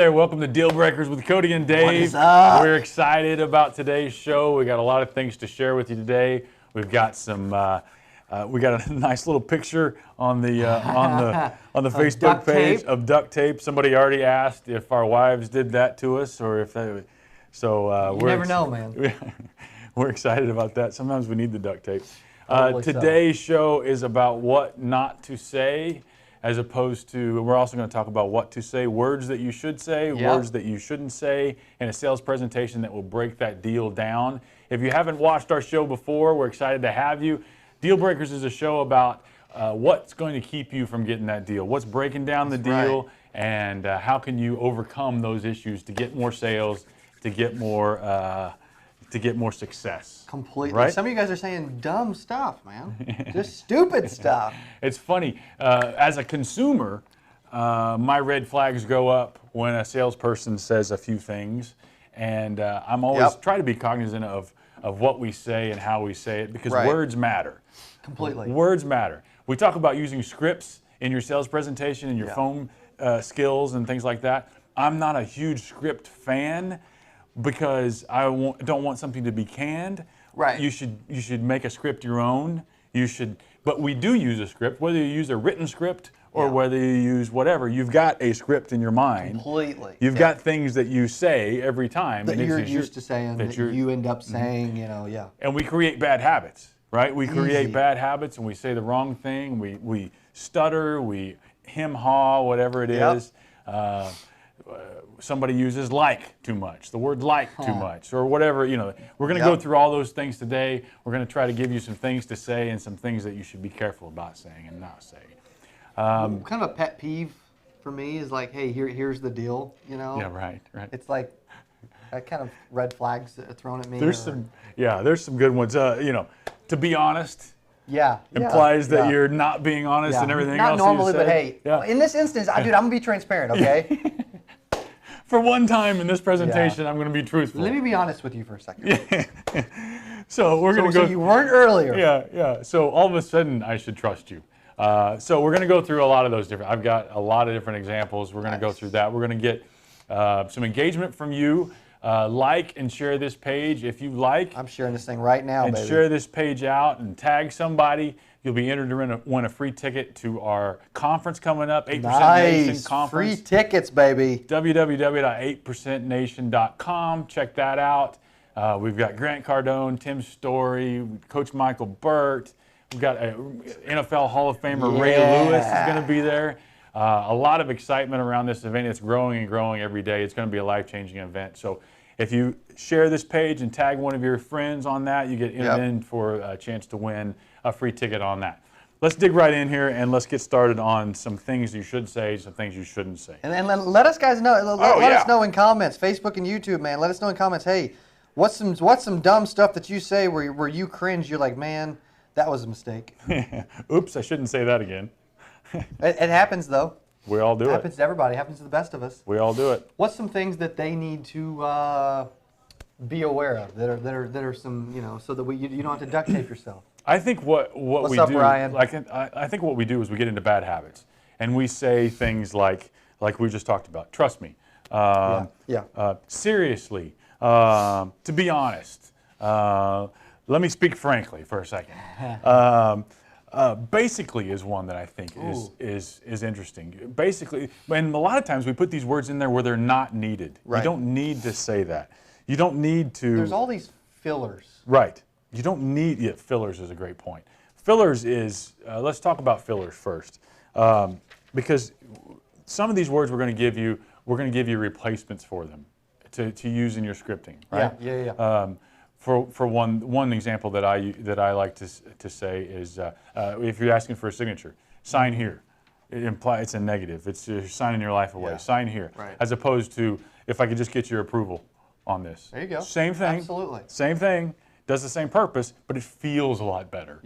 There, welcome to Deal Breakers with Cody and Dave. What is up? We're excited about today's show. We got a lot of things to share with you today. We've got some, we got a nice little picture on the Facebook page of duct tape. Somebody already asked if our wives did that to us, or if they. So you never know, man. We're excited about that. Sometimes we need the duct tape. Totally Today's show is about what not to say, as opposed to, we're also going to talk about what to say, words that you should say, words that you shouldn't say, and a sales presentation that will break that deal down. If you haven't watched our show before, we're excited to have you. Deal Breakers is a show about what's going to keep you from getting that deal, what's breaking down the deal, and how can you overcome those issues to get more sales, to get more success. Completely. Right? Some of you guys are saying dumb stuff, man. Just stupid stuff. It's funny. As a consumer, my red flags go up when a salesperson says a few things, and I'm always try to be cognizant of what we say and how we say it, because words matter. Completely. Words matter. We talk about using scripts in your sales presentation and your phone skills and things like that. I'm not a huge script fan, because I don't want something to be canned. Right. You should make a script your own. But we do use a script, whether you use a written script or whether you use whatever. You've got a script in your mind. Completely. You've got things that you say every time that you're used to saying, that you end up saying, you know, And we create bad habits, right? We create bad habits, and we say the wrong thing. We stutter. We hem-haw, whatever it is. Somebody uses like too much, the word like too much, or whatever, We're going to go through all those things today. We're going to try to give you some things to say and some things that you should be careful about saying and not saying. Kind of a pet peeve for me is like, hey, here's the deal, Yeah, right. It's like that kind of red flags thrown at me. There's some good ones. To be honest. Implies that you're not being honest and everything not else. Not normally, but hey, in this instance, dude, I'm gonna be transparent, okay? For one time in this presentation, I'm going to be truthful. Let me be honest with you for a second. So we're going to go. So you weren't earlier. Yeah. So all of a sudden, I should trust you. So we're going to go through a lot of those different. I've got a lot of different examples. We're going to go through that. We're going to get some engagement from you. Like and share this page if you like. I'm sharing this thing right now, and baby. Share this page out and tag somebody. You'll be entered to win a free ticket to our conference coming up, 8% Nation Conference. Free tickets, baby. www.8percentnation.com. Check that out. We've got Grant Cardone, Tim Story, Coach Michael Burt. We've got a NFL Hall of Famer Ray Lewis is going to be there. A lot of excitement around this event. It's growing and growing every day. It's going to be a life-changing event. So if you share this page and tag one of your friends on that, you get entered in for a chance to win a free ticket on that. Let's dig right in here and let's get started on some things you should say, some things you shouldn't say. And then let us guys know. Let us know in comments, Facebook and YouTube, man. Let us know in comments. Hey, what's some dumb stuff that you say where you cringe? You're like, man, that was a mistake. Oops, I shouldn't say that again. It happens though. We all do it. It happens to everybody. It happens to the best of us. We all do it. What's some things that they need to be aware of that are some, so that you don't have to duct tape yourself? I think what What's we up, do, Ryan? I think what we do is we get into bad habits, and we say things like we just talked about. Trust me. Seriously. To be honest. Let me speak frankly for a second. Basically is one that I think is interesting. Basically, and a lot of times we put these words in there where they're not needed. You don't need to say that. You don't need to. There's all these fillers. Right. You don't need, fillers is a great point. Fillers is, let's talk about fillers first. Because some of these words we're going to give you replacements for them to use in your scripting, right? Yeah. For one example that I like to say is if you're asking for a signature, sign here. It's a negative. It's you're signing your life away. Sign here. Right. As opposed to, if I could just get your approval on this. There you go. Same thing. Absolutely. Same thing. Does the same purpose, but it feels a lot better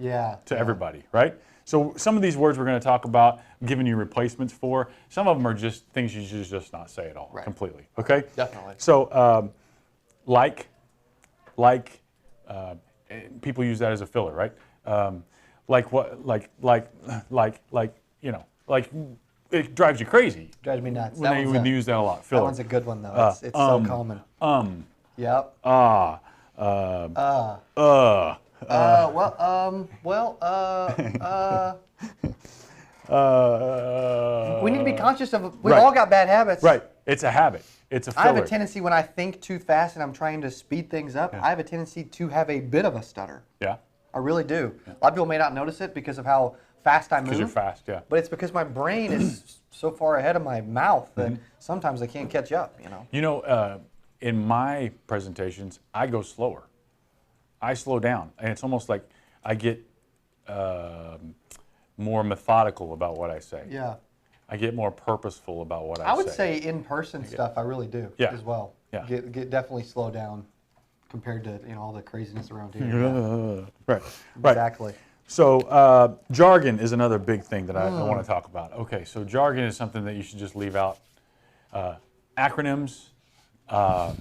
to everybody, right? So some of these words we're going to talk about giving you replacements for, some of them are just things you should just not say at all, completely, okay? Definitely. So people use that as a filler, right? it drives you crazy. Drives me nuts. When they would use that a lot. That Filler. one's a good one though. It's so common. Yep. We need to be conscious of. We've all got bad habits. Right. It's a habit. It's a filler. I have a tendency when I think too fast and I'm trying to speed things up. I have a tendency to have a bit of a stutter. Yeah. I really do. A lot of people may not notice it because of how fast I move. Because you're fast, yeah. But it's because my brain is so far ahead of my mouth that sometimes I can't catch up. You know, in my presentations, I go slower. I slow down, and it's almost like I get more methodical about what I say. Yeah. I get more purposeful about what I say. I would say in-person stuff I really do as well. Yeah. Get definitely slow down compared to all the craziness around here. Right. Exactly. So jargon is another big thing that I want to talk about. Okay, so jargon is something that you should just leave out. Acronyms, ASAP.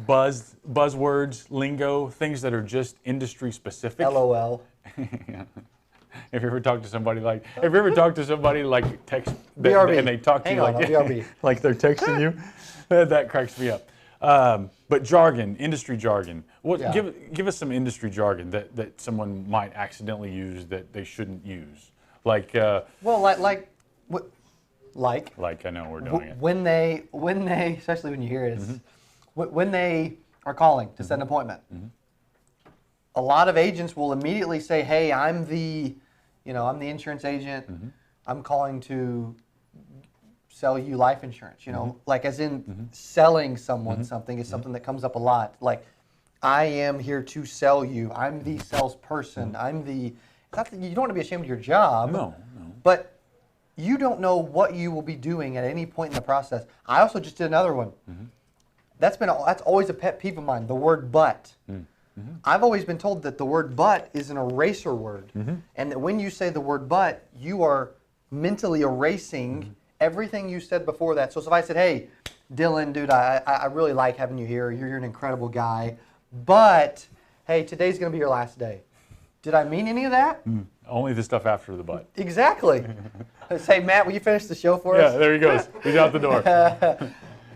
Buzzwords, lingo, things that are just industry specific. LOL. If you ever talk to somebody like text BRB. and they talk to you BRB. like they're texting you, that cracks me up. But jargon, industry jargon. Give us some industry jargon that someone might accidentally use that they shouldn't use. Like I know we're doing it. When they, especially when you hear it, when they are calling to set an appointment, a lot of agents will immediately say, "Hey, I'm the insurance agent. I'm calling to sell you life insurance." Like as in selling someone something is something that comes up a lot. Like, I am here to sell you. I'm the salesperson. I'm the. It's not that you don't want to be ashamed of your job. No. But you don't know what you will be doing at any point in the process. I also just did another one. That's always a pet peeve of mine. The word "but." I've always been told that the word "but" is an eraser word, and that when you say the word "but," you are mentally erasing everything you said before that. So if I said, "Hey, Dylan, dude, I really like having you here. You're an incredible guy, but hey, today's going to be your last day." Did I mean any of that? Only the stuff after the "but." Exactly. Say, Matt, will you finish the show for us? Yeah, there he goes. He's out the door.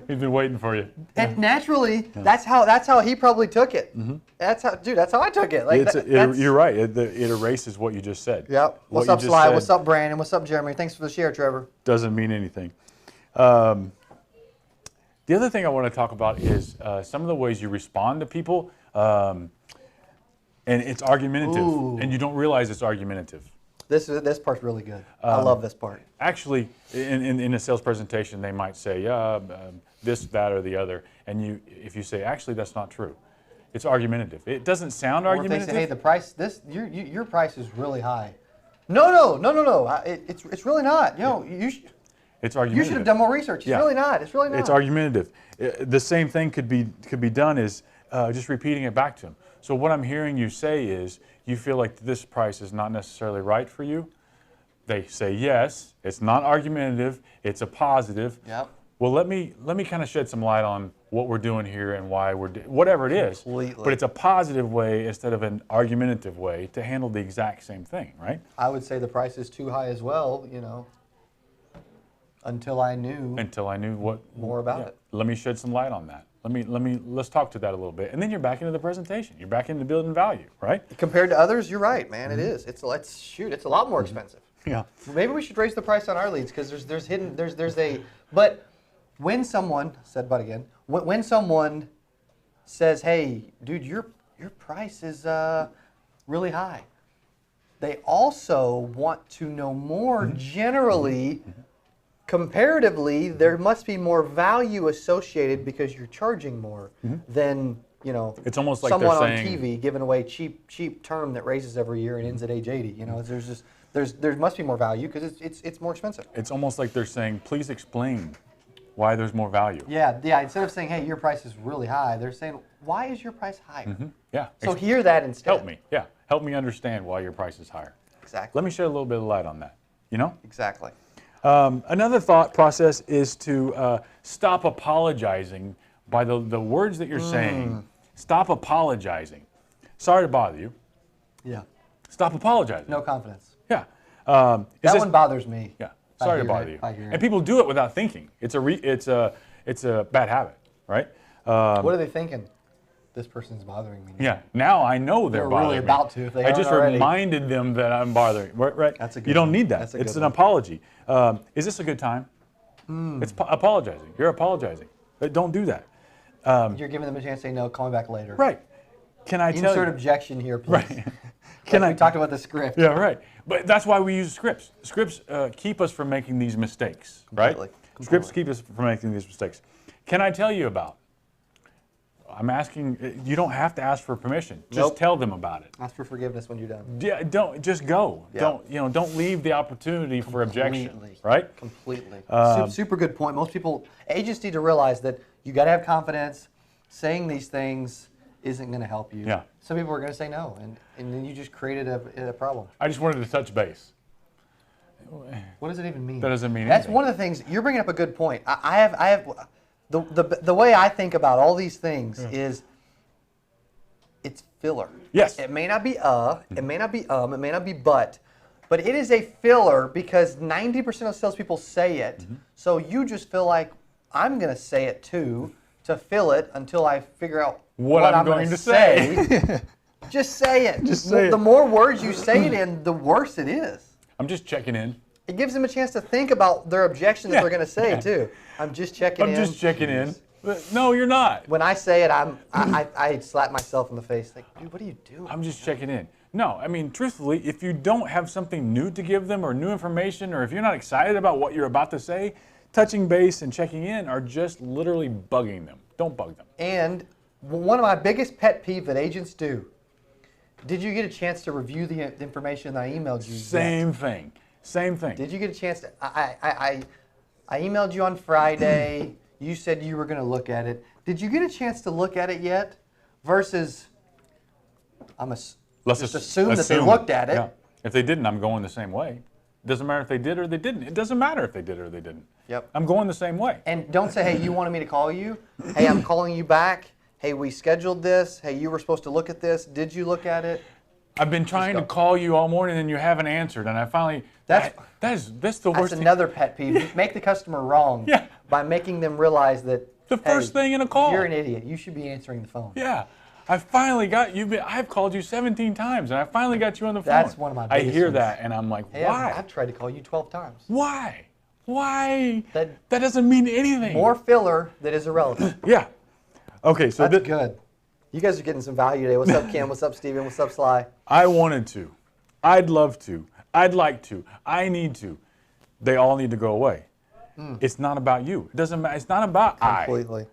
He's been waiting for you. And naturally, that's how he probably took it. That's how I took it. Like you're right. It erases what you just said. Yep. What's up, Sly? What's up, Brandon? What's up, Jeremy? Thanks for the share, Trevor. Doesn't mean anything. The other thing I want to talk about is some of the ways you respond to people, and it's argumentative, and you don't realize it's argumentative. This part's really good. I love this part. Actually, in a sales presentation, they might say, this, that, or the other, and if you say, actually, that's not true, it's argumentative. It doesn't sound argumentative. Or if they say, hey, the price, your price is really high. No. It's really not. It's argumentative. You should have done more research. It's really not. It's really not. It's argumentative. The same thing could be done is just repeating it back to them. So what I'm hearing you say is you feel like this price is not necessarily right for you. They say yes. It's not argumentative. It's a positive. Yep. Well, let me kind of shed some light on what we're doing here and why we're whatever it is. Completely. But it's a positive way instead of an argumentative way to handle the exact same thing, right? I would say the price is too high as well. Until I knew what more about it. Let me shed some light on that. Let's talk to that a little bit, and then you're back into the presentation. You're back into building value, right? Compared to others, you're right, man. It is. It's a lot more expensive. Yeah. Maybe we should raise the price on our leads because but when someone when someone says, hey, dude, your price is really high, they also want to know more generally. Comparatively, there must be more value associated because you're charging more than It's almost like someone they're on saying, TV giving away cheap term that raises every year and ends at age 80. There must be more value because it's more expensive. It's almost like they're saying, please explain why there's more value. Yeah. Instead of saying, hey, your price is really high, they're saying, why is your price higher? Yeah. So hear that instead. Help me. Yeah. Help me understand why your price is higher. Exactly. Let me shed a little bit of light on that. Exactly. Another thought process is to stop apologizing by the words that you're saying. Stop apologizing. Sorry to bother you. Yeah. Stop apologizing. No confidence. Yeah. That one bothers me. Yeah. Sorry to bother you. I hear it. And people do it without thinking. It's a bad habit, right? What are they thinking? This person's bothering me now. Yeah. Now I know they're bothering really me. about to if they I just aren't already. reminded them that I'm bothering. Right? That's a good You don't one. need that. That's a It's good an one. apology. Is this a good time? It's apologizing. You're apologizing. But don't do that. You're giving them a chance to say no, call me back later. Right. Can I tell Insert you? objection here, please. Right. Can we talked about the script. Yeah, right. But that's why we use scripts. Scripts keep us from making these mistakes, right? Completely. Scripts keep us from making these mistakes. Can I tell you about? I'm asking. You don't have to ask for permission. Just Nope. tell them about it. Ask for forgiveness when you're done. Yeah, don't just go. Yeah. Don't leave the opportunity for objection. Completely. Right? Completely. Um, Super good point. Most people, agents need to realize that you got to have confidence. Saying these things isn't going to help you. Yeah. Some people are going to say no, and then you just created a problem. I just wanted to touch base. What does it even mean? That doesn't mean That's anything. one of the things. You're bringing up a good point. I have the way I think about all these things is it's filler. Yes. It may not be it may not be it may not be but it is a filler because 90% of salespeople say it. So you just feel like I'm going to say it too to fill it until I figure out What I'm going gonna to say. Just say it. Just say The it. more words you say it in, the worse it is. I'm just checking in. It gives them a chance to think about their objection that Yeah. they're going to say too. I'm just checking in. I'm just checking in. But no, you're not. When I say it, I slap myself in the face like, dude, what are you doing? I'm just checking in. No, I mean, truthfully, if you don't have something new to give them or new information, or if you're not excited about what you're about to say, touching base and checking in are just literally bugging them. Don't bug them. And one of my biggest pet peeve that agents do, did you get a chance to review the information I emailed you? Same thing. Same thing. Did you get a chance to, I emailed you on Friday, you said you were going to look at it. Did you get a chance to look at it yet? Versus, Let's just assume that they looked at it. Yeah. If they didn't, I'm going the same way. It doesn't matter if they did or they didn't. It doesn't matter if they did or they didn't. Yep. I'm going the same way. And don't say, hey, you wanted me to call you. Hey, I'm calling you back. Hey, we scheduled this. Hey, you were supposed to look at this. Did you look at it? I've been trying to call you all morning and you haven't answered, and I finally. That's the worst That's another pet peeve. Make the customer wrong Yeah. by making them realize that The first thing in a call. You're an idiot. You should be answering the phone. Yeah. I finally got you. I've called you 17 times, and I finally got you on the phone. That's one of my I biggest hear ones. that, and I'm like, Hey, why? I've tried to call you 12 times. Why? Why? That- doesn't mean anything. More filler that is irrelevant. Yeah. Okay, so That's good. You guys are getting some value today. What's up, Kim? What's up, Steven? What's up, Sly? I wanted to. I'd love to. I'd like to. I need to. They all need to go away. It's not about you. It doesn't matter. It's not about Completely.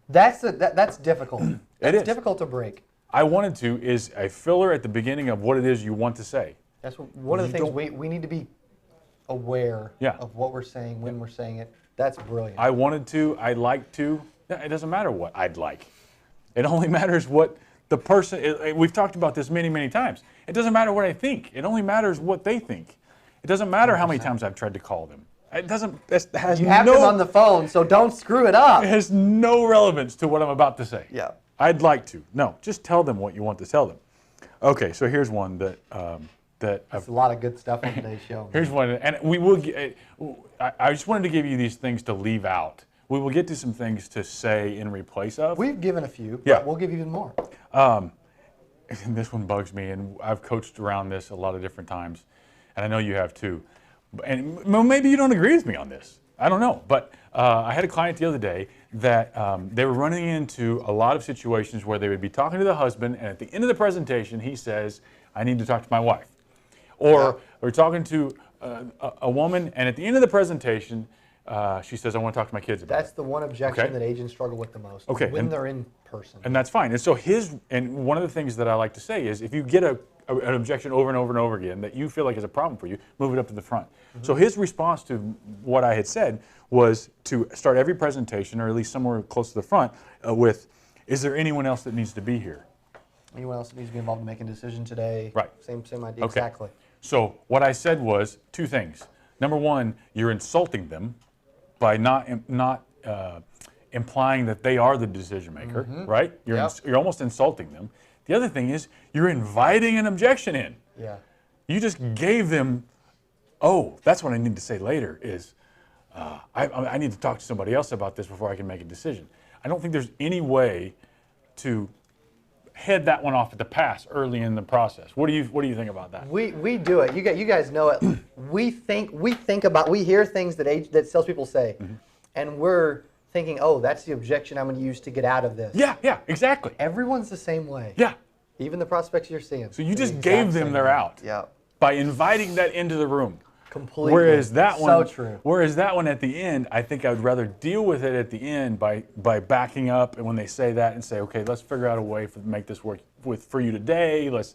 That's difficult. That's is. difficult to break. I wanted to is a filler at the beginning of what it is you want to say. That's one of the You things we need to be aware Yeah. of what we're saying, when we're saying it. That's brilliant. I wanted to. I'd like to. It doesn't matter what I'd like. It only matters what the person. We've talked about this many, many times. It doesn't matter what I think. It only matters what they think. It doesn't matter how many times I've tried to call them. It doesn't. That has you have them on the phone, so don't screw it up. It has no relevance to what I'm about to say. Yeah. I'd like to. No, just tell them what you want to tell them. Okay, so here's one that There's a lot of good stuff on today's show. here's one, and we will. I just wanted to give you these things to leave out. We will get to some things to say in replace of. We've given a few, Yeah. but we'll give you even more. And this one bugs me, and I've coached around this a lot of different times, and I know you have too. And maybe you don't agree with me on this. I don't know, but I had a client the other day that they were running into a lot of situations where they would be talking to the husband, and at the end of the presentation, he says, "I need to talk to my wife," or we're talking to a woman, and at the end of the presentation, she says, "I want to talk to my kids about it." That's the one objection Okay. that agents struggle with the most. Okay, When and- they're in person. And that's fine. And so one of the things that I like to say is if you get an objection over and over and over again that you feel like is a problem for you, move it up to the front. So his response to what I had said was to start every presentation, or at least somewhere close to the front, with, is there anyone else that needs to be here? Anyone else that needs to be involved in making a decision today? Right. Same idea. Okay. Exactly. So what I said was two things. Number one, you're insulting them by not implying that they are the decision maker, right? You're almost insulting them. The other thing is you're inviting an objection in. Yeah. You just gave them oh, that's what I need to say later is, I need to talk to somebody else about this before I can make a decision. I don't think there's any way to head that one off at the pass early in the process. What do you think about that? We do it. You guys know it. we hear things that salespeople say, and we're thinking, oh, that's the objection I'm going to use to get out of this. Yeah, exactly. Everyone's the same way. Yeah. Even the prospects you're seeing. So you just gave them their out. Yeah. By inviting that into the room. Completely. Whereas that one, so true. Whereas that one at the end, I think I would rather deal with it at the end by backing up, and when they say that and say, okay, let's figure out a way to make this work for you today. Let's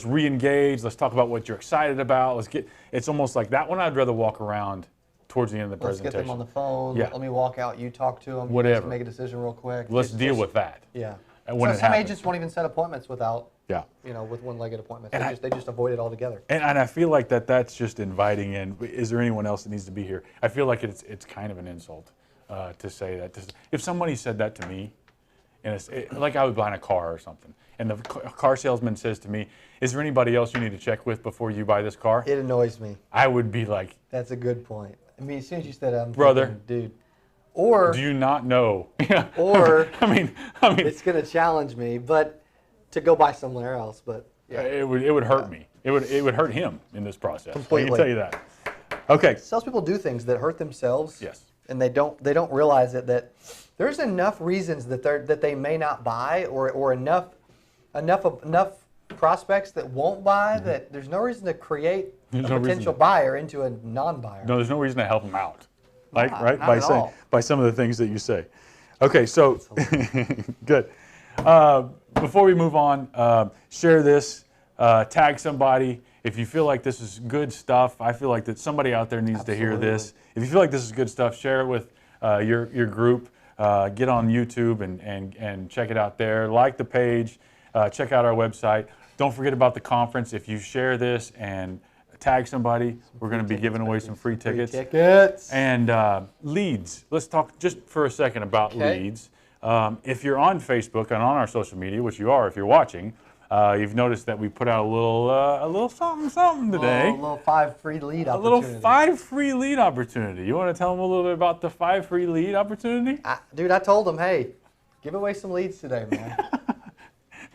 re-engage. Let's talk about what you're excited about. It's almost like that one. I'd rather walk around towards the end of the Let's presentation. get them on the phone. Yeah. Let me walk out. You talk to them. Whatever. You guys make a decision real quick. Let's deal with that. Yeah. When Some agents won't even set appointments without. Yeah. With one-legged appointments. And They just avoid it altogether. And I feel like that's just inviting in. Is there anyone else that needs to be here? I feel like it's kind of an insult to say that. If somebody said that to me, like I was buying a car or something, and the car salesman says to me, "Is there anybody else you need to check with before you buy this car?" It annoys me. I would be like, "That's a good point." I mean, as soon as you said, brother, thinking, dude." Or do you not know? Or I mean, it's going to challenge me, but to go buy somewhere else. But yeah. It would hurt me. It would hurt him in this process. Completely. I can tell you that. Okay. Salespeople do things that hurt themselves. Yes. And they don't realize it, that there's enough reasons that they may not buy, or enough prospects that won't buy, that there's no reason to create a potential buyer into a non-buyer. No, there's no reason to help them out. Right? Not By at saying all. by some of the things that you say. Okay, so good. Before we move on, share this, tag somebody. If you feel like this is good stuff, I feel like that somebody out there needs to hear this. If you feel like this is good stuff, share it with your group. Get on YouTube and check it out there. Like the page. Check out our website. Don't forget about the conference. If you share this and tag somebody, we're going to be giving away some free tickets. And leads. Let's talk just for a second about leads. If you're on Facebook and on our social media, which you are if you're watching, you've noticed that we put out a little something today. A little 5 free lead opportunity. A little 5 free lead opportunity. You want to tell them a little bit about the 5 free lead opportunity? Dude, I told them, hey, give away some leads today, man.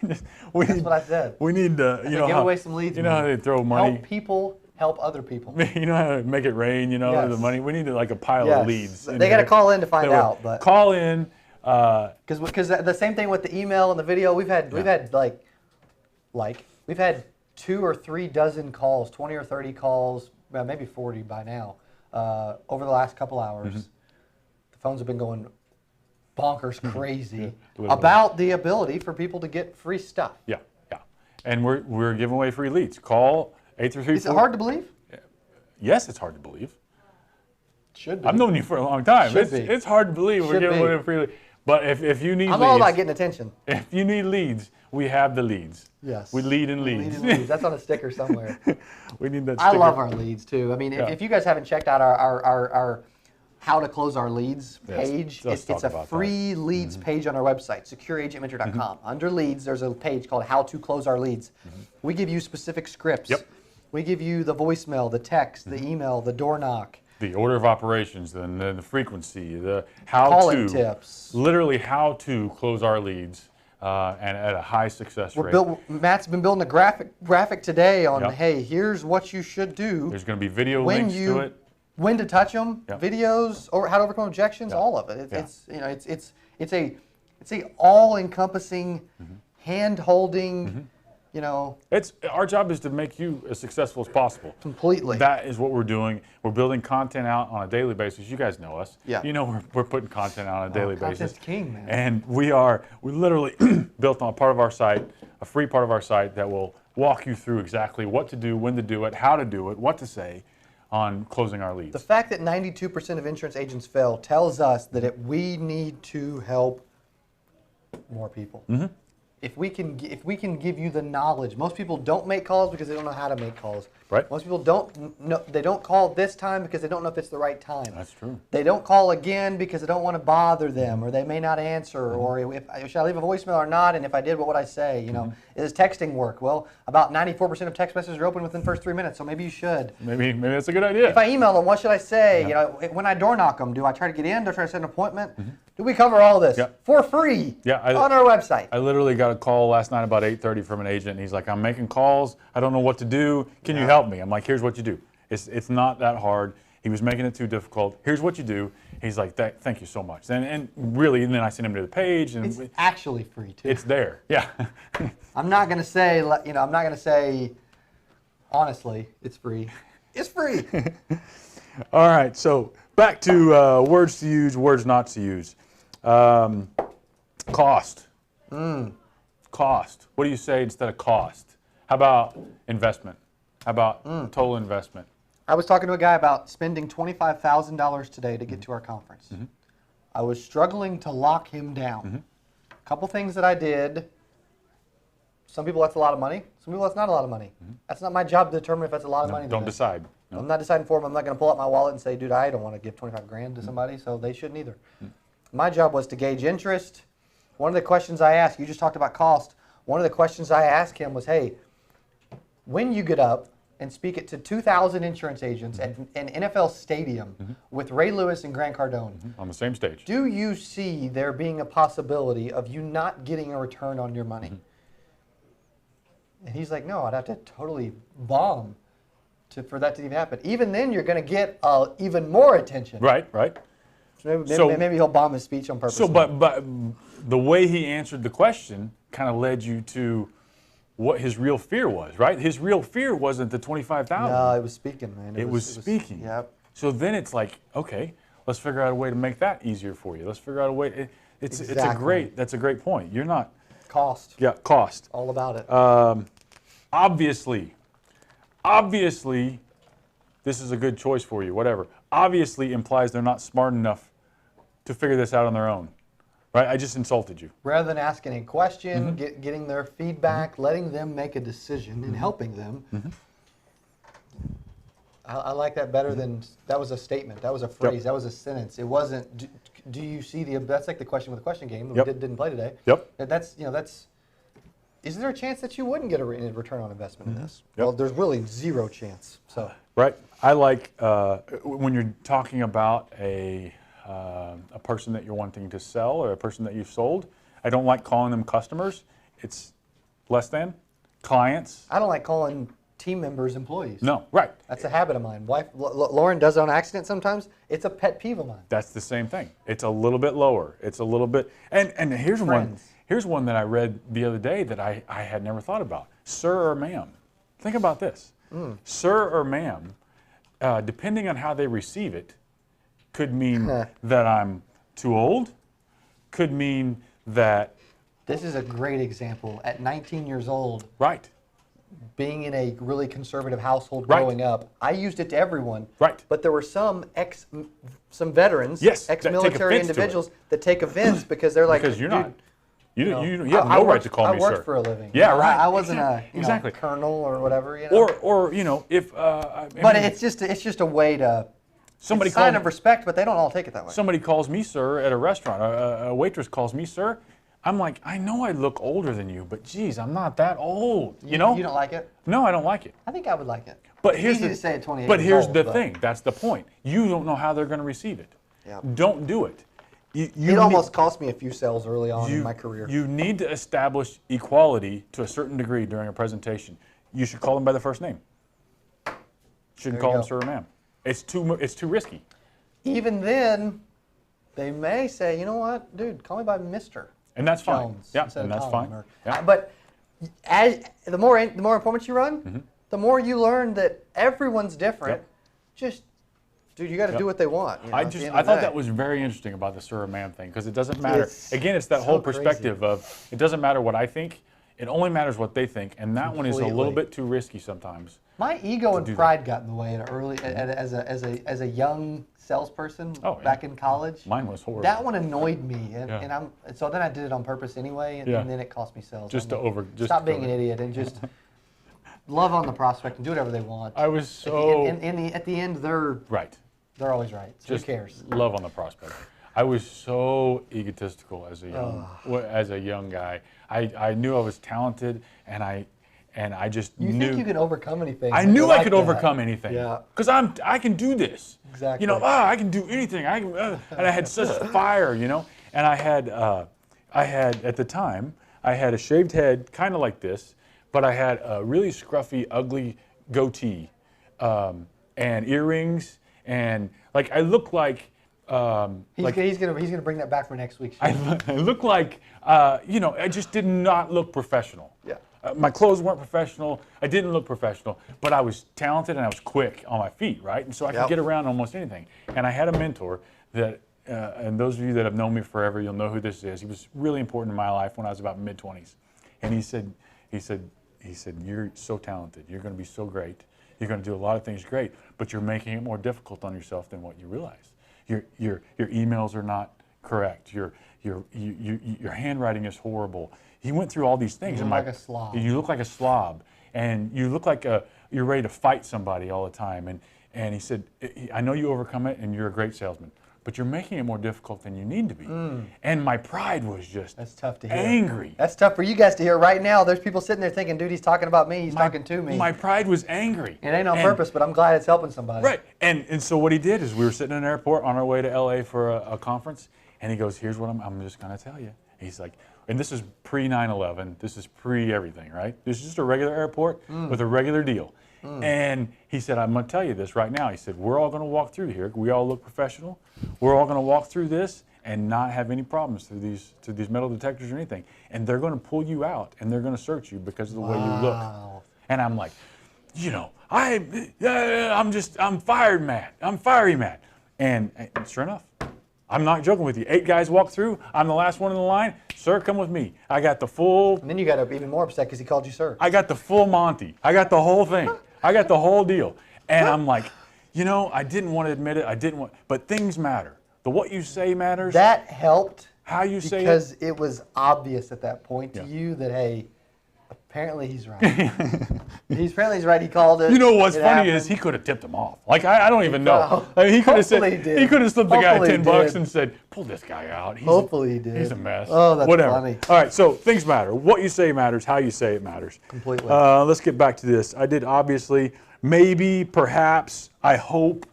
That's what I said. We need to, give away some leads. You know how they throw money. Help people help other people. You know how to make it rain. You know Yes. the money. We need like a pile of leads. They got to call in to find out. But call in. Because the same thing with the email and the video. We've had we've had 2 or 3 dozen calls, 20 or 30 calls, well, maybe 40 by now, over the last couple hours. The phones have been going bonkers crazy about the ability for people to get free stuff. Yeah. And we're giving away free leads. Call 833. Is it hard to believe? Yes, it's hard to believe. Should be. I've known you for a long time. Should be. It's hard to believe we're giving away free leads. But if you need I'm leads, all about getting attention. If you need leads, we have the leads. Yes. We lead in leads. Lead in leads. That's on a sticker somewhere. We need that I sticker. love our leads too. I mean, if you guys haven't checked out our how to close our leads page, it's a free leads page on our website, secureagentmentor.com. Under leads, there's a page called How to Close Our Leads. We give you specific scripts. Yep. We give you the voicemail, the text, the email, the door knock. The order of operations, the frequency, the how Calling to, tips. Literally how to close our leads, and at a high success rate. Matt's been building a graphic today on, hey, here's what you should do. There's going to be video links to it. When to touch them, videos, or how to overcome objections, all of it. It's a all-encompassing, hand-holding. It's our job is to make you as successful as possible. Completely. That is what we're doing. We're building content out on a daily basis. You guys know us. Yeah. You know we're putting content out on a daily basis. Content's king, man. And we literally built on a part of our site, a free part of our site that will walk you through exactly what to do, when to do it, how to do it, what to say on closing our leads. The fact that 92% of insurance agents fail tells us that we need to help more people. if we can give you the knowledge. Most people don't make calls because they don't know how to make calls. Right. Most people don't call this time because they don't know if it's the right time. That's true. They don't call again because they don't want to bother them, or they may not answer, or should I leave a voicemail or not? And if I did, what would I say? You know, does texting work? Well, about 94% of text messages are open within the first 3 minutes, so maybe you should. Maybe that's a good idea. If I email them, what should I say? Yeah. You know, when I door knock them, do I try to get in? Do I try to set an appointment? Do we cover all this for free on our website? I literally got a call last night about 8:30 from an agent, and he's like, "I'm making calls. I don't know what to do. Can you help me?" I'm like, "Here's what you do. It's not that hard." He was making it too difficult. Here's what you do. He's like, "Thank you so much." And really, and then I sent him to the page, and It's actually free too. it's there. Yeah. I'm not gonna say, you know, I'm not gonna say, honestly, it's free. It's free. All right. So back to words to use, words not to use. Cost. Cost. What do you say instead of cost? How about investment? How about total investment? I was talking to a guy about spending $25,000 today to get to our conference. I was struggling to lock him down. A couple things that I did. Some people, that's a lot of money. Some people, that's not a lot of money. That's not my job to determine if that's a lot of money. Don't decide. No. I'm not deciding for them. I'm not going to pull out my wallet and say, dude, I don't want to give 25 grand to somebody, so they shouldn't either. My job was to gauge interest. One of the questions I asked, you just talked about cost. One of the questions I asked him was, hey, when you get up and speak it to 2,000 insurance agents at an NFL stadium with Ray Lewis and Grant Cardone, On the same stage. do you see there being a possibility of you not getting a return on your money? And he's like, no, I'd have to totally bomb for that to even happen. Even then, you're going to get even more attention. Right. So maybe he'll bomb his speech on purpose. So, but the way he answered the question kind of led you to what his real fear was, right? His real fear wasn't the 25,000. No, it was speaking, man. It was speaking. Yep. So then it's like, okay, let's figure out a way to make that easier for you. Let's figure out a way. That's a great point. You're not. Cost. Yeah, cost. All about it. Obviously, this is a good choice for you, whatever. Obviously implies they're not smart enough to figure this out on their own, right? I just insulted you. Rather than asking a question, getting their feedback, letting them make a decision and helping them. I like that better than, that was a statement, that was a phrase, that was a sentence. It wasn't, do you see that's like the question with the question game that we didn't play today. Is there a chance that you wouldn't get a return on investment in this? Well, there's really zero chance. So. Right. I like when you're talking about a person that you're wanting to sell or a person that you've sold, I don't like calling them customers. It's less than clients. I don't like calling team members employees. No, right. That's a habit of mine. Lauren does it on accident sometimes. It's a pet peeve of mine. That's the same thing. It's a little bit lower. It's a little bit, and here's one. Here's one that I read the other day that I had never thought about. Sir or ma'am. Think about this. Sir or ma'am, depending on how they receive it, could mean that I'm too old, could mean that... This is a great example. At 19 years old, right, being in a really conservative household growing up, I used it to everyone. Right. But there were some veterans, ex-military individuals that take offense because they're like, because you're not... You have no right to call me sir. I worked for a living. Yeah, right. I wasn't a colonel or whatever. Or if. But it's just a way to. Somebody sign of respect, but they don't all take it that way. Somebody calls me sir at a restaurant. A waitress calls me sir. I'm like, I know I look older than you, but geez, I'm not that old. You know? You don't like it? No, I don't like it. I think I would like it. But it's here's easy to say at 28 But here's years the old, thing. That's the point. You don't know how they're going to receive it. Yep. Don't do it. It almost cost me a few sales early on in my career. You need to establish equality to a certain degree during a presentation. You should call them by their first name. Shouldn't call them sir or ma'am. It's too risky. Even then, they may say, you know what, dude, call me by Mr. And that's fine. Jones Yeah, and that's fine. But the more appointments you run, the more you learn that everyone's different. Just dude, you got to do what they want. You know, I thought that was very interesting about the sir or ma'am thing because it doesn't matter. Again, it's that whole perspective of it doesn't matter what I think, it only matters what they think, and that one is a little bit too risky sometimes. My ego and pride got in the way as a young salesperson Oh, yeah. back in college. Mine was horrible. That one annoyed me, and, Yeah. so then I did it on purpose anyway, and, Yeah. and then it cost me sales. Just I'm to like, over. Just stop to being an go- idiot and just love on the prospect and do whatever they want. I was so At the end, they're right. always right. So Just who cares? love on the prospect. I was so egotistical as a young guy. I knew I was talented, and I just You knew. think you can overcome anything? I but knew you're I like could that. overcome anything. Yeah. Because I can do this. Exactly. You know, I can do anything. And I had such fire, you know. And I had at the time, I had a shaved head, kind of like this, but I had a really scruffy, ugly goatee, and earrings, and like I looked like. He's gonna bring that back for next week's show. I looked like, you know, I just did not look professional. Yeah. My clothes weren't professional. I didn't look professional, but I was talented and I was quick on my feet, right? And so I could Yep. get around almost anything. And I had a mentor that, and those of you that have known me forever, you'll know who this is. He was really important in my life when I was about mid-20s. And he said, you're so talented. You're going to be so great. You're going to do a lot of things great, but you're making it more difficult on yourself than what you realize. Your emails are not correct. Your handwriting is horrible. He went through all these things. You look like a slob. You look like a slob, and you look like you're ready to fight somebody all the time. And he said, I know you overcome it, and you're a great salesman, but you're making it more difficult than you need to be. And my pride was just That's tough to hear. angry. That's tough for you guys to hear right now. There's people sitting there thinking, dude, he's talking about me. He's talking to me. My pride was angry. It ain't on purpose, but I'm glad it's helping somebody. Right. And so what he did is we were sitting in an airport on our way to LA for a conference, and he goes, here's what I'm just going to tell you. He's like, and this is pre 9/11, this is pre everything, right? This is just a regular airport with a regular deal. And he said, I'm going to tell you this right now. He said, we're all going to walk through here. We all look professional. We're all going to walk through this and not have any problems through these metal detectors or anything. And they're going to pull you out, and they're going to search you because of the way you look. And I'm like, you know, I'm fired mad. I'm fiery mad. And sure enough, I'm not joking with you. 8 guys walk through. I'm the last one in the line. Sir, come with me. I got the full. And then you got even more upset because he called you sir. I got the full Monty. I got the whole thing. I got the whole deal. And I'm like, you know, I didn't want to admit it. But things matter. The what you say matters. That helped. How you say it. Because it was obvious at that point to Yeah. you that, hey, apparently he's right. Apparently he's right. He called it. You know what's It funny is happened. he could have tipped him off. Like I don't even know. I mean, he could have Hopefully said he did. he could have slipped the guy Hopefully he $10 did. and said, "Pull this guy out." Hopefully he did. He's a mess. Oh, that's Whatever. funny. All right, so things matter. What you say matters. How you say it matters. Completely. Let's get back to this. I did obviously, maybe, perhaps, I hope.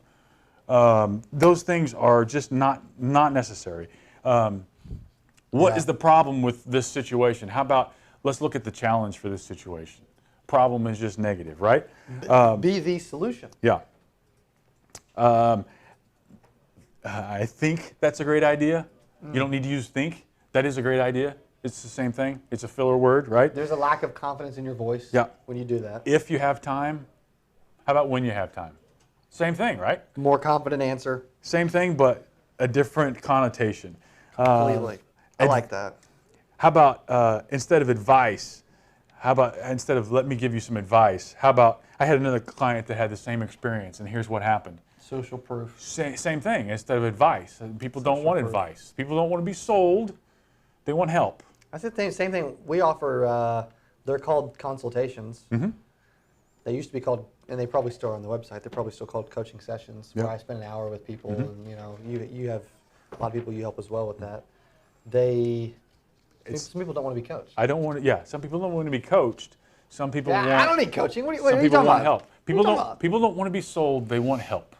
Those things are just not necessary. What is the problem with this situation? How about let's look at the challenge for this situation. Problem is just negative, right? Be the solution. Yeah. I think that's a great idea. You don't need to use think. That is a great idea. It's the same thing. It's a filler word, right? There's a lack of confidence in your voice Yeah. when you do that. If you have time, how about when you have time? Same thing, right? More confident answer. Same thing, but a different connotation. Completely. I like that. How about instead of advice, how about instead of let me give you some advice, how about I had another client that had the same experience and here's what happened. Social proof. Same thing, instead of advice. People don't want advice. People don't want to be sold. They want help. That's the thing. Same thing. We offer. They're called consultations. Mm-hmm. They used to be called, and they probably still are on the website. They're probably still called coaching sessions, where Yeah. I spend an hour with people, Mm-hmm. and you have a lot of people you help as well with that. Some people don't want to be coached. I don't want to. Yeah, some people don't want to be coached. Some people want. I don't need coaching. What Some are you people talking want about? help. What are People you talking don't. about? People don't want to be sold. They want help.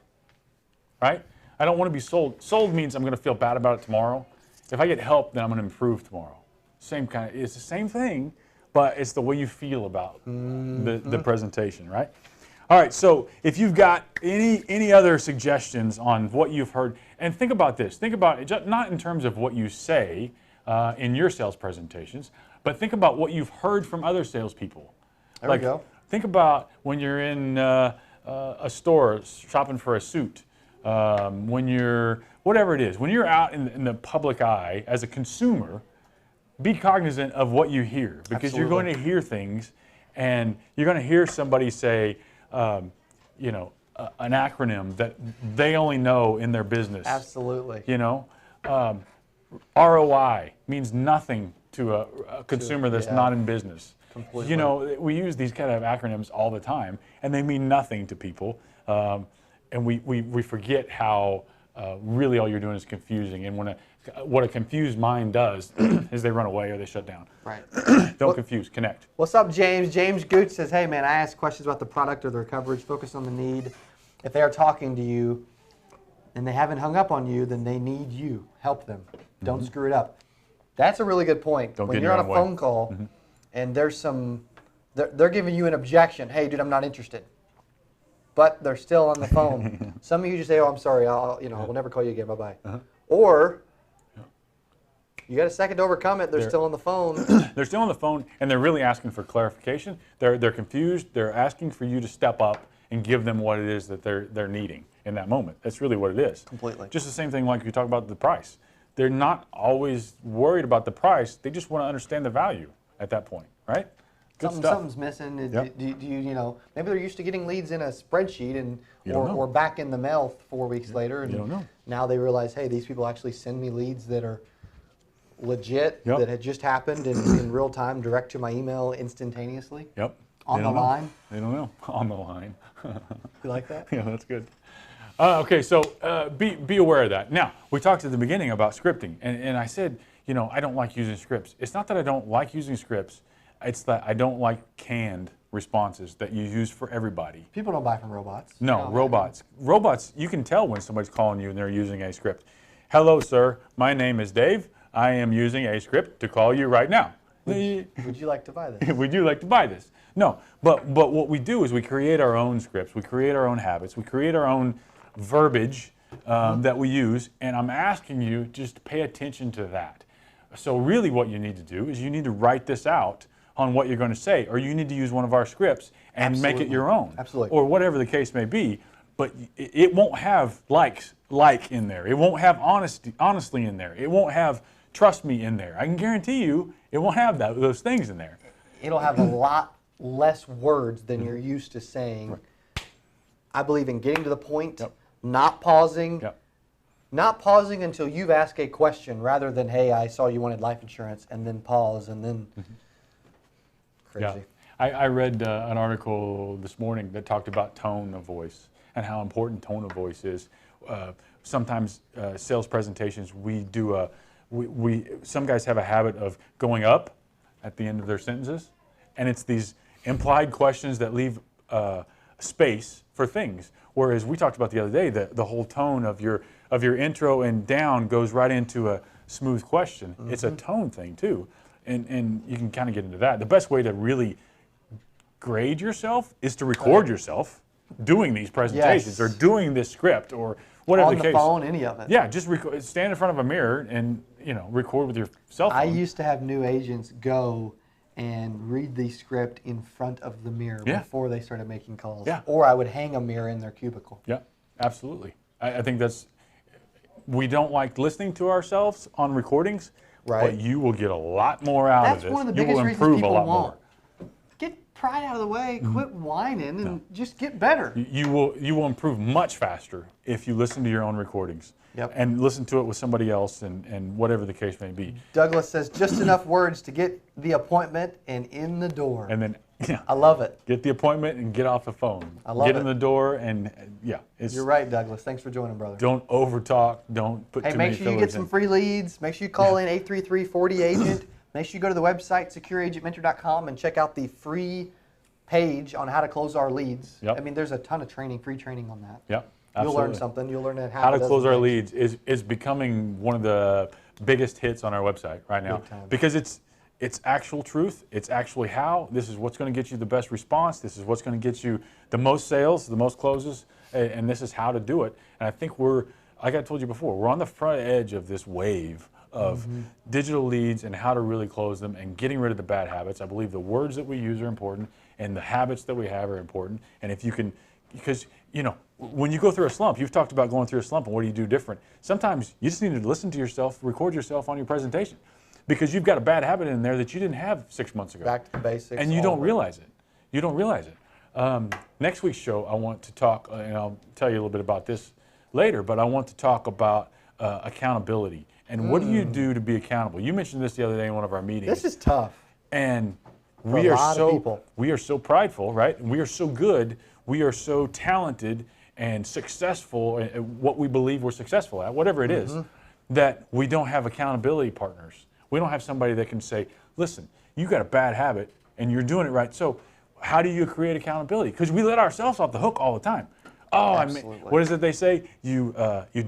Right? I don't want to be sold. Sold means I'm going to feel bad about it tomorrow. If I get help, then I'm going to improve tomorrow. Same kind of. It's the same thing, but it's the way you feel about the presentation, right? All right. So if you've got any other suggestions on what you've heard, and think about this. Think about it not in terms of what you say in your sales presentations, but think about what you've heard from other salespeople. There we go. Think about when you're in a store shopping for a suit, when you're, whatever it is, when you're out in the public eye as a consumer, be cognizant of what you hear because you're going to hear things and you're going to hear somebody say, an acronym that they only know in their business. Absolutely. You know, ROI means nothing to a consumer that's not in business. Completely. You know, we use these kind of acronyms all the time, and they mean nothing to people. And we forget how really all you're doing is confusing. And what a confused mind does is they run away or they shut down. Right. Don't confuse, connect. What's up, James? James Gooch says, hey, man, I ask questions about the product or their coverage. Focus on the need. If they are talking to you and they haven't hung up on you, then they need you. Help them. Don't screw it up. That's a really good point. Don't when get you're in on your a own way. phone call and there's they're giving you an objection. Hey, dude, I'm not interested. But they're still on the phone. Some of you just say, oh, I'm sorry. I will never call you again. Bye-bye. Or you got a second to overcome it. They're still on the phone. They're still on the phone, and they're really asking for clarification. They're confused. They're asking for you to step up and give them what it is that they're needing in that moment. That's really what it is. Completely. Just the same thing like you talk about the price. They're not always worried about the price. They just want to understand the value at that point, right? Good stuff. Something's missing. Yep. Do you maybe they're used to getting leads in a spreadsheet and don't know. or back in the mail 4 weeks later, and You don't know. now they realize, hey, these people actually send me leads that are legit, Yep. that had just happened in real time, direct to my email instantaneously. Yep. On They the don't know. line. They don't know. On the line. You like that? Yeah, that's good. Okay, so be aware of that. Now, we talked at the beginning about scripting, and I said, I don't like using scripts. It's not that I don't like using scripts. It's that I don't like canned responses that you use for everybody. People don't buy from robots. No, robots. Robots, you can tell when somebody's calling you and they're using a script. Hello, sir. My name is Dave. I am using a script to call you right now. Would you like to buy this? Would you like to buy this? No, but what we do is we create our own scripts, we create our own habits, we create our own verbiage that we use, and I'm asking you just pay attention to that. So really what you need to do is you need to write this out on what you're going to say, or you need to use one of our scripts and make it your own. Absolutely. Or whatever the case may be, but it won't have like in there. It won't have honestly in there. It won't have trust me in there. I can guarantee you it won't have those things in there. It'll have a lot less words than you're used to saying. Right. I believe in getting to the point, not pausing, not pausing until you've asked a question rather than, hey, I saw you wanted life insurance, and then pause, and then crazy. Yeah. I read an article this morning that talked about tone of voice and how important tone of voice is. Sometimes sales presentations, some guys have a habit of going up at the end of their sentences, and it's these implied questions that leave space for things. Whereas we talked about the other day that the whole tone of your intro and down goes right into a smooth question. It's a tone thing too, and you can kind of get into that. The best way to really grade yourself is to record yourself doing these presentations or doing this script or whatever on the the case. phone, any of it. Yeah, just stand in front of a mirror and record with your cell phone. I used to have new agents go and read the script in front of the mirror before they started making calls. Yeah. Or I would hang a mirror in their cubicle. Yeah, absolutely. I think we don't like listening to ourselves on recordings, but you will get a lot more out of this. That's one of the you biggest will reasons improve people a lot won't. more. Get pride out of the way, quit whining, and just get better. You will improve much faster if you listen to your own recordings and listen to it with somebody else and whatever the case may be. Douglas says just enough words to get the appointment and in the door. And then I love it. get the appointment and get off the phone. I love get it. in the door and You're right, Douglas. Thanks for joining, brother. Don't overtalk. Don't put Hey, too make many sure you fillers get some in. free leads. Make sure you call in 833-40-AGENT. Make sure you go to the website, secureagentmentor.com, and check out the free page on how to close our leads. Yep. I mean, there's a ton of free training on that. Yep, You'll learn absolutely. something. You'll learn How to close our leads. leads is becoming one of the biggest hits on our website right now Big time. because it's actual truth. It's actually how. This is what's going to get you the best response. This is what's going to get you the most sales, the most closes, and this is how to do it. And I think like I told you before, we're on the front edge of this wave of digital leads and how to really close them and getting rid of the bad habits. I believe the words that we use are important and the habits that we have are important. And if you can, because when you go through a slump, you've talked about going through a slump and what do you do different. Sometimes you just need to listen to yourself, record yourself on your presentation because you've got a bad habit in there that you didn't have 6 months ago. Back to the basics. And you all don't of it. realize it. You don't realize it. Next week's show, I want to talk, and I'll tell you a little bit about this later, but I want to talk about accountability. And what do you do to be accountable? You mentioned this the other day in one of our meetings. This is tough. And For a lot of people. we are so prideful, right? And we are so good, we are so talented and successful at what we believe we're successful at, whatever it is, that we don't have accountability partners. We don't have somebody that can say, listen, you got a bad habit and you're doing it right. So how do you create accountability? Because we let ourselves off the hook all the time. Oh, Absolutely. what is it they say? You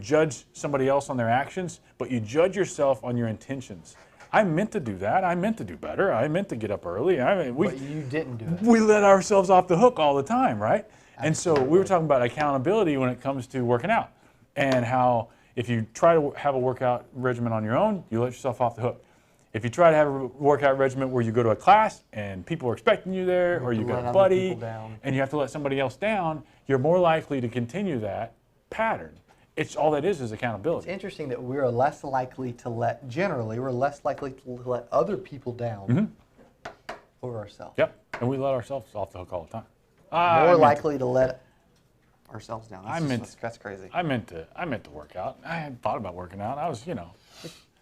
judge somebody else on their actions, but you judge yourself on your intentions. I meant to do that. I meant to do better. I meant to get up early. But you didn't do it. We let ourselves off the hook all the time, right? Absolutely. And so we were talking about accountability when it comes to working out, and how if you try to have a workout regimen on your own, you let yourself off the hook. If you try to have a workout regimen where you go to a class and people are expecting you there, or you got a buddy and you have to let somebody else down, you're more likely to continue that pattern. It's all that is accountability. It's interesting that we're less likely to let other people down over ourselves. Yep, and we let ourselves off the hook all the time. More likely to let ourselves down. That's crazy. I meant to work out. I hadn't thought about working out. I was,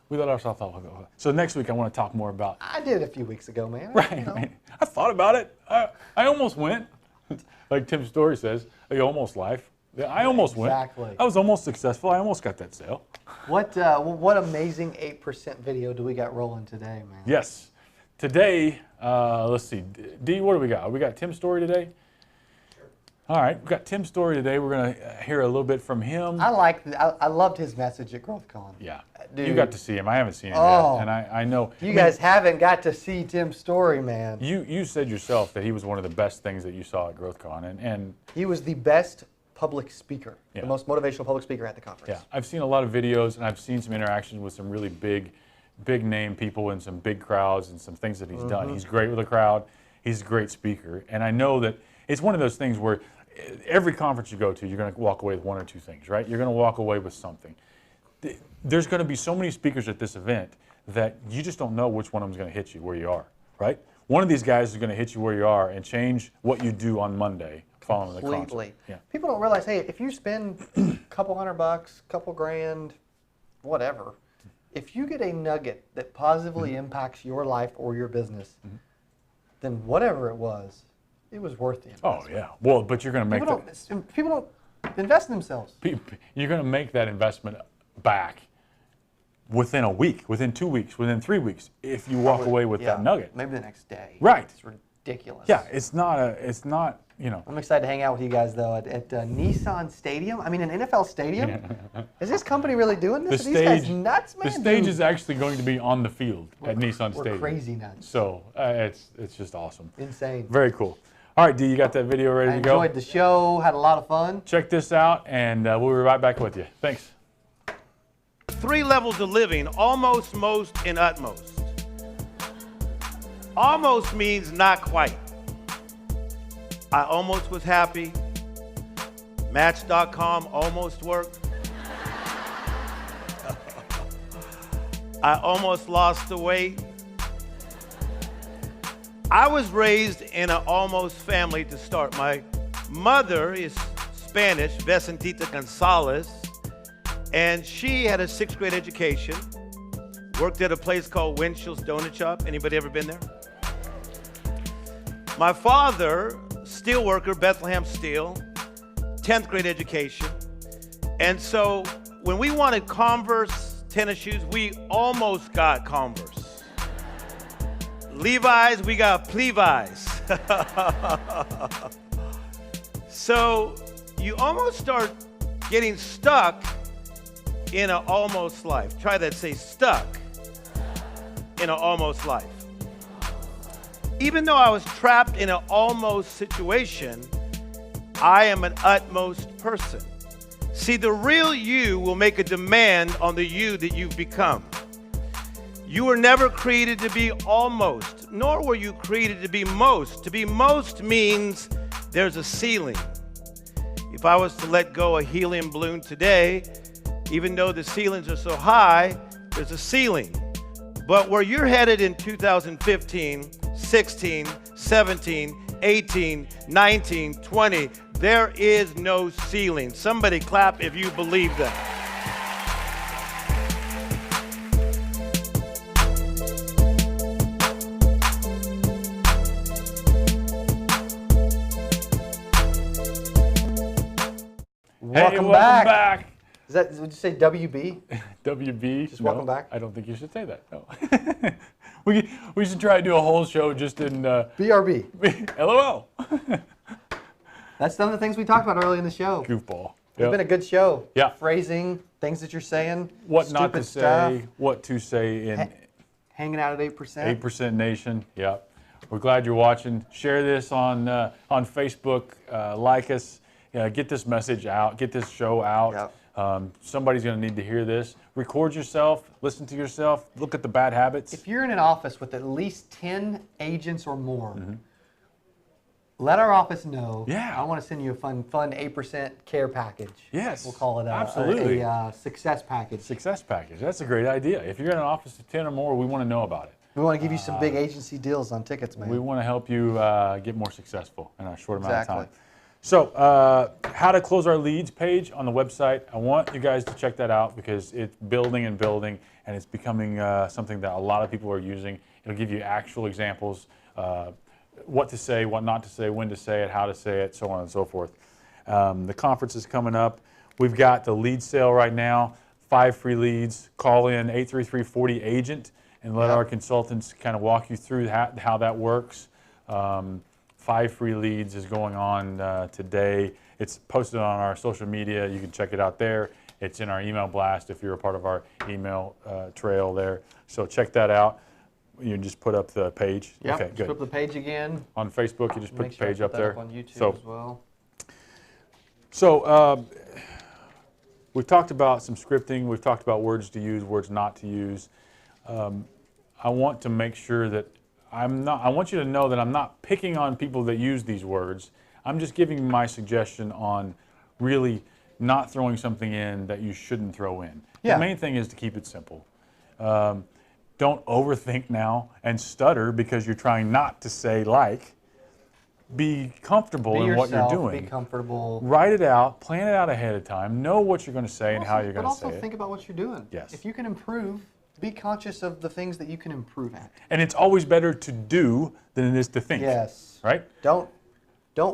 we let ourselves off the hook. So next week I want to talk more about. I did a few weeks ago, man. Right. I thought about it. I almost went. Like Tim's story says, the almost life. Yeah, I almost went. Exactly. I was almost successful. I almost got that sale. What amazing 8% video do we got rolling today, man? Yes. Today, let's see. D, what do we got? We got Tim's story today? Sure. All right. We got Tim's story today. We're going to hear a little bit from him. I loved his message at GrowthCon. Yeah. Dude. You got to see him. I haven't seen him yet. And I know. You guys haven't got to see Tim's story, man. You said yourself that he was one of the best things that you saw at GrowthCon. And he was the best public speaker, yeah. the most motivational public speaker at the conference. Yeah, I've seen a lot of videos and I've seen some interactions with some really big name people and some big crowds and some things that he's done. He's great with a crowd. He's a great speaker. And I know that it's one of those things where every conference you go to, you're going to walk away with one or two things, right? You're going to walk away with something. There's going to be so many speakers at this event that you just don't know which one of them is going to hit you where you are, right? One of these guys is going to hit you where you are and change what you do on Monday. Completely. Yeah. People don't realize, hey, if you spend a couple $100, couple grand, whatever, if you get a nugget that positively impacts your life or your business, then whatever it was worth the investment. Oh yeah. Well, but you're going to make people don't invest in themselves. You're going to make that investment back within a week, within 2 weeks, within 3 weeks, if you walk away with that nugget. Maybe the next day. Right. It's ridiculous. Yeah. It's not. I'm excited to hang out with you guys, though, at Nissan Stadium. I mean, an NFL stadium? Is this company really doing this? Are these guys nuts, man? The stage is actually going to be on the field at Nissan Stadium. We're crazy nuts. So it's just awesome. Insane. Very cool. All right, D, you got that video ready to go? I enjoyed the show, had a lot of fun. Check this out, and we'll be right back with you. Thanks. 3 levels of living: almost, most, and utmost. Almost means not quite. I almost was happy. Match.com almost worked. I almost lost the weight. I was raised in an almost family to start. My mother is Spanish, Vicentita Gonzalez, and she had a 6th grade education, worked at a place called Winchell's Donut Shop. Anybody ever been there? My father, steel worker, Bethlehem Steel, 10th grade education. And so when we wanted Converse tennis shoes, we almost got Converse. Levi's, we got Plevi's. So you almost start getting stuck in an almost life. Try that, say stuck in an almost life. Even though I was trapped in an almost situation, I am an utmost person. See, the real you will make a demand on the you that you've become. You were never created to be almost, nor were you created to be most. To be most means there's a ceiling. If I was to let go a helium balloon today, even though the ceilings are so high, there's a ceiling. But where you're headed in 2015, 16, 17, 18, 19, 20. There is no ceiling. Somebody clap if you believe that. Welcome back. Is that, would you say WB? WB. Just welcome back? I don't think you should say that. No. we should try to do a whole show just in BRB. LOL. That's some of the things we talked about early in the show. Goofball. It's been a good show. Yeah. Phrasing, things that you're saying. What not to stuff. say, what to say in Hanging out at 8%. 8% Nation. Yeah. We're glad you're watching. Share this on Facebook. Like us. Get this message out. Get this show out. Yep. Somebody's going to need to hear this. Record yourself. Listen to yourself. Look at the bad habits. If you're in an office with at least 10 agents or more, let our office know. Yeah. I want to send you a fun 8% care package. Yes. We'll call it absolutely. a success package. Success package. That's a great idea. If you're in an office of 10 or more, we want to know about it. We want to give you some big agency deals on tickets, man. We want to help you get more successful in a short amount of time. Exactly. So, how to close our leads page on the website. I want you guys to check that out because it's building and building, and it's becoming something that a lot of people are using. It'll give you actual examples, what to say, what not to say, when to say it, how to say it, so on and so forth. The conference is coming up. We've got the lead sale right now, 5 free leads. Call in 833-40-AGENT and let our consultants kind of walk you through how that works. 5 free leads is going on today. It's posted on our social media. You can check it out there. It's in our email blast if you're a part of our email trail there. So check that out. You just put up the page. Yep, Okay, good. Put up the page again. On Facebook, you just put the page up that there. Up on YouTube so, as well. So we've talked about some scripting. We've talked about words to use, words not to use. I want to make sure that I want you to know that I'm not picking on people that use these words. I'm just giving you my suggestion on really not throwing something in that you shouldn't throw in. Yeah. The main thing is to keep it simple. Don't overthink now and stutter because you're trying not to say like. Be comfortable Be in yourself, what you're doing. Be comfortable. Write it out, plan it out ahead of time, know what you're going to say and how you're going to say But also it. think about what you're doing. Yes. If you can improve, be conscious of the things that you can improve at. And it's always better to do than it is to think. Yes. Right? Don't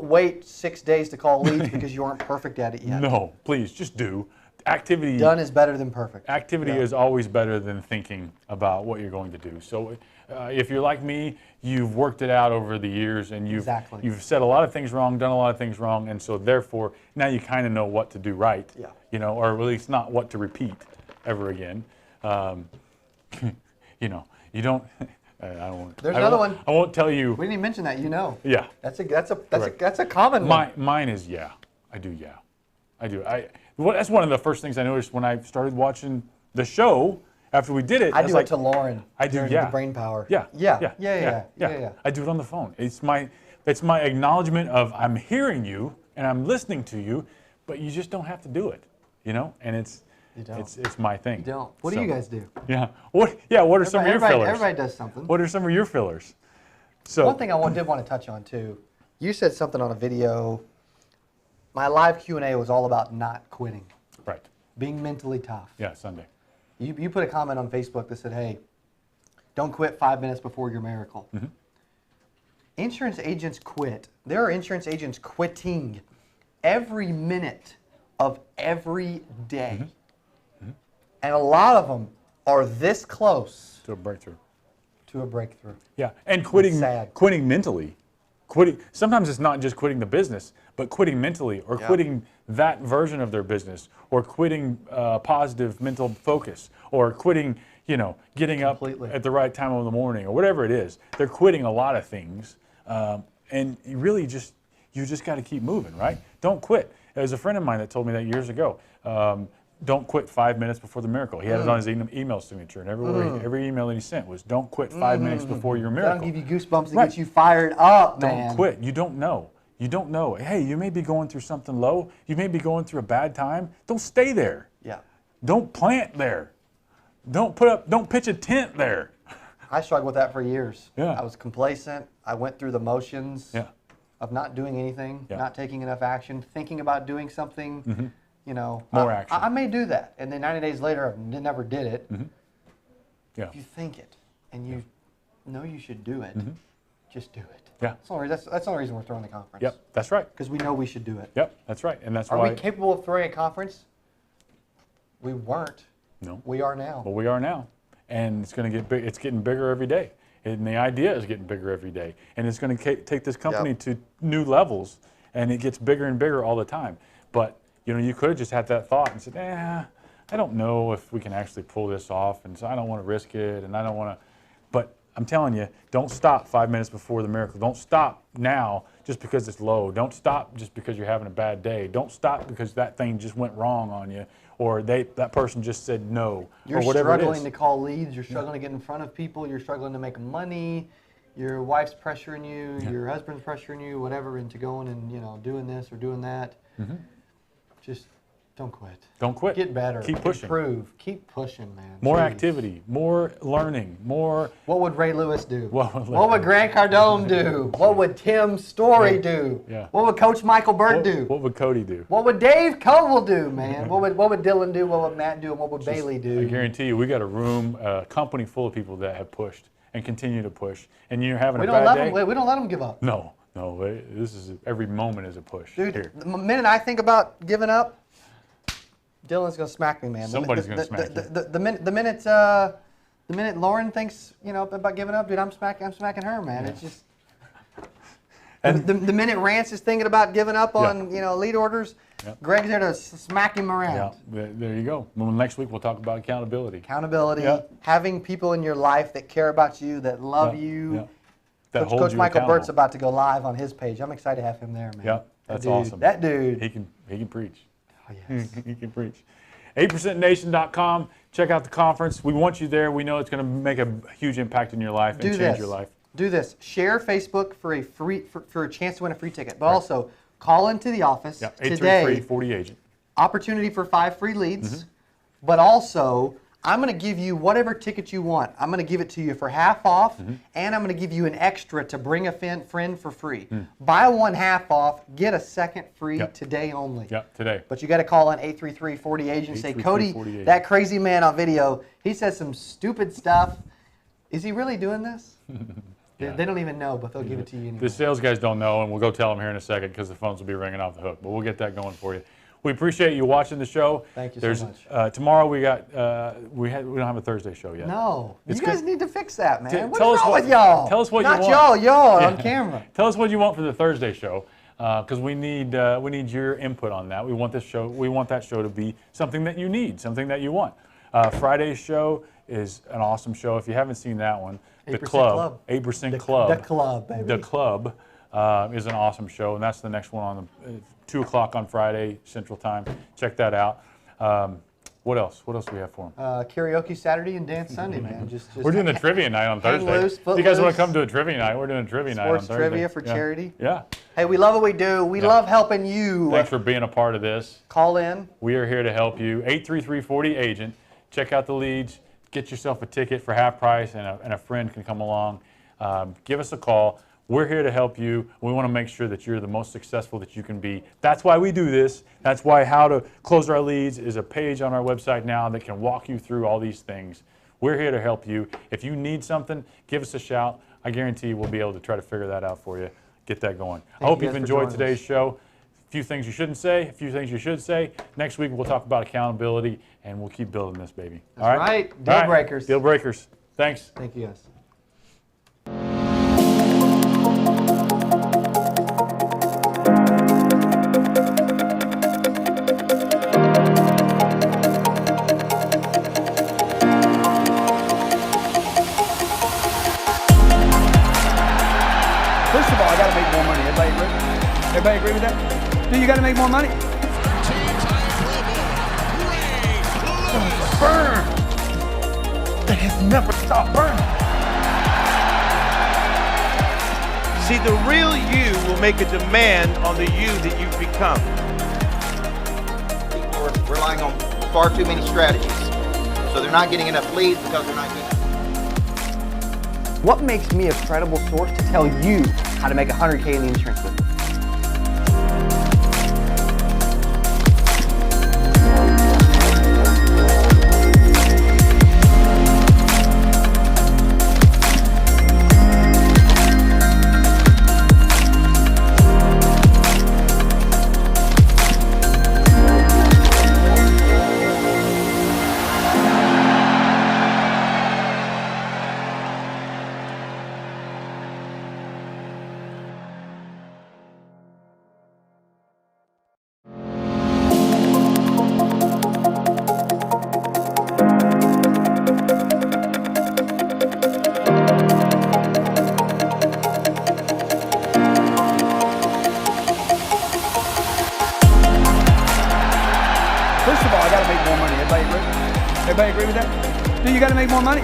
wait 6 days to call leads because you aren't perfect at it yet. No, please, just do. Activity. Done is better than perfect. Activity is always better than thinking about what you're going to do. So if you're like me, you've worked it out over the years and you've said a lot of things wrong, done a lot of things wrong, and so therefore now you kind of know what to do right. Yeah. You know, or at least not what to repeat ever again. You know, you don't. I don't want. There's another one. I won't tell you. We didn't even mention that. You know. Yeah. That's a common one. Mine is yeah. I do yeah. I do. That's one of the first things I noticed when I started watching the show. After we did it, I do it to Lauren. I do, during yeah. the brain power. Yeah. Yeah. I do it on the phone. It's my acknowledgement of I'm hearing you and I'm listening to you, but you just don't have to do it, you know. And it's my thing. You don't. What do you guys do? Yeah. What are some of your fillers? Everybody does something. What are some of your fillers? So one thing I did want to touch on too. You said something on a video. My live Q&A was all about not quitting. Right. Being mentally tough. Yeah, Sunday. You put a comment on Facebook that said, hey, don't quit 5 minutes before your miracle. Mm-hmm. Insurance agents quit. There are insurance agents quitting every minute of every day. Mm-hmm. Mm-hmm. And a lot of them are this close To a breakthrough. Yeah, and quitting mentally. Sometimes it's not just quitting the business, but quitting mentally or quitting that version of their business or quitting positive mental focus or quitting, getting up at the right time of the morning or whatever it is. They're quitting a lot of things. And you really just got to keep moving, right? Don't quit. There's a friend of mine that told me that years ago. Don't quit 5 minutes before the miracle. He had it on his email signature, and every email that he sent was, "Don't quit 5 minutes before your miracle." That'll give you goosebumps and get you fired up, man. Don't quit. You don't know. You don't know. Hey, you may be going through something low. You may be going through a bad time. Don't stay there. Yeah. Don't plant there. Don't pitch a tent there. I struggled with that for years. Yeah. I was complacent. I went through the motions. Yeah. of not doing anything, Yeah. not taking enough action, thinking about doing something, you know. More action. I may do that, and then 90 days later, I never did it. Yeah. If you think it, and you know you should do it, just do it. Yeah. That's the only reason we're throwing the conference. Yep, that's right. Because we know we should do it. Yep, that's right. And that's Are why. we capable of throwing a conference? We weren't. No. We are now. Well, we are now. And it's going to get big. It's getting bigger every day. And the idea is getting bigger every day. And it's going to take this company to new levels. And it gets bigger and bigger all the time. But, you know, you could have just had that thought and said, I don't know if we can actually pull this off. And so I don't want to risk it. And I don't want to. But I'm telling you, don't stop 5 minutes before the miracle. Don't stop now just because it's low. Don't stop just because you're having a bad day. Don't stop because that thing just went wrong on you, or that person just said no, You're or whatever it is. struggling to call leads. You're struggling to get in front of people. You're struggling to make money. Your wife's pressuring you. Your husband's pressuring you, whatever, into going and, you know, doing this or doing that. Just don't quit. Don't quit. Get better. Keep pushing. Improve. Keep pushing, man. More Jeez. activity, more learning, more. What would Ray Lewis do? What would Grant Cardone do? What would Tim Story do? Yeah. What would Coach Michael Burt do? What would Cody do? What would Dave Covell do, man? What would Dylan do? What would Matt do? And what would Bailey do? I guarantee you, we got a company full of people that have pushed and continue to push. And you're having We a don't bad let day. them. We don't let them give up. No. This is every moment is a push. Dude, Here. the minute I think about giving up, Dylan's gonna smack me, man. Somebody's gonna smack you. The minute Lauren thinks, you know, about giving up, dude, I'm smacking her, man. It's just. And the minute Rance is thinking about giving up on, you know, lead orders, Greg's there to smack him around. yeah, there you go. Well, next week we'll talk about accountability. Accountability, Yeah. having people in your life that care about you, that love you. Yeah. That holds Coach you Michael accountable. Burt's about to go live on his page. I'm excited to have him there, man. Yeah, that's dude, awesome. That dude. He can preach. Oh, yes. He can preach. 8percentnation.com. Check out the conference. We want you there. We know it's going to make a huge impact in your life and change your life. Do this. Share Facebook for a for a chance to win a free ticket. But also call into the office today. 833-40-AGENT. Opportunity for 5 free leads. But also, I'm going to give you whatever ticket you want. I'm going to give it to you for half off, and I'm going to give you an extra to bring a friend for free. Buy one half off, get a second free today only. Yep, today. But you got to call on 833-40-AGENT. Say, Cody, 833-40-AGENT. that crazy man on video, he says some stupid stuff. Is he really doing this? They don't even know, but they'll give it to you anyway. The sales guys don't know, and we'll go tell them here in a second because the phones will be ringing off the hook. But we'll get that going for you. We appreciate you watching the show. Thank you so much. Tomorrow we got we don't have a Thursday show yet. No, It's you guys good. need to fix that, man. What's tell us wrong what- with y'all? tell us what you Not want. y'all Yeah. on camera. Tell us what you want for the Thursday show, because we need your input on that. We want that show to be something that you need, something that you want. Friday's show is an awesome show. If you haven't seen that one, 8% 8% Club. The club, baby. The Club is an awesome show, and that's the next one on the 2 o'clock on Friday Central Time. Check that out. What else? What else do we have for them? Karaoke Saturday and dance Sunday, man. Just We're doing a trivia night on hang Thursday. loose, If you guys want footloose. to come to a trivia night, we're doing a trivia night on Sports Thursday. trivia for charity. Yeah. Hey, we love what we do. We love helping you. Thanks for being a part of this. Call in. We are here to help you. 833-40-AGENT. Check out the leads. Get yourself a ticket for half price, and a friend can come along. Give us a call. We're here to help you. We want to make sure that you're the most successful that you can be. That's why we do this. That's why How to Close Our Leads is a page on our website now that can walk you through all these things. We're here to help you. If you need something, give us a shout. I guarantee we'll be able to try to figure that out for you. Get that going. I hope you you've guys for enjoyed joining today's show. A few things you shouldn't say, a few things you should say. Next week we'll talk about accountability, and we'll keep building this baby. That's all right? right. Deal breakers. Deal breakers. Thanks. Thank you, guys. First of all, I got to make more money. Everybody agree? Everybody agree with that? Dude, you got to make more money. Burn. It has never stopped burning. See, the real you will make a demand on the you that you've become. People are relying on far too many strategies. So they're not getting enough leads because they're not getting. What makes me a credible source to tell you how to make 100K in the insurance business? make more money. Everybody agree? Everybody agree with that? Do you got to make more money?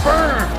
Burn!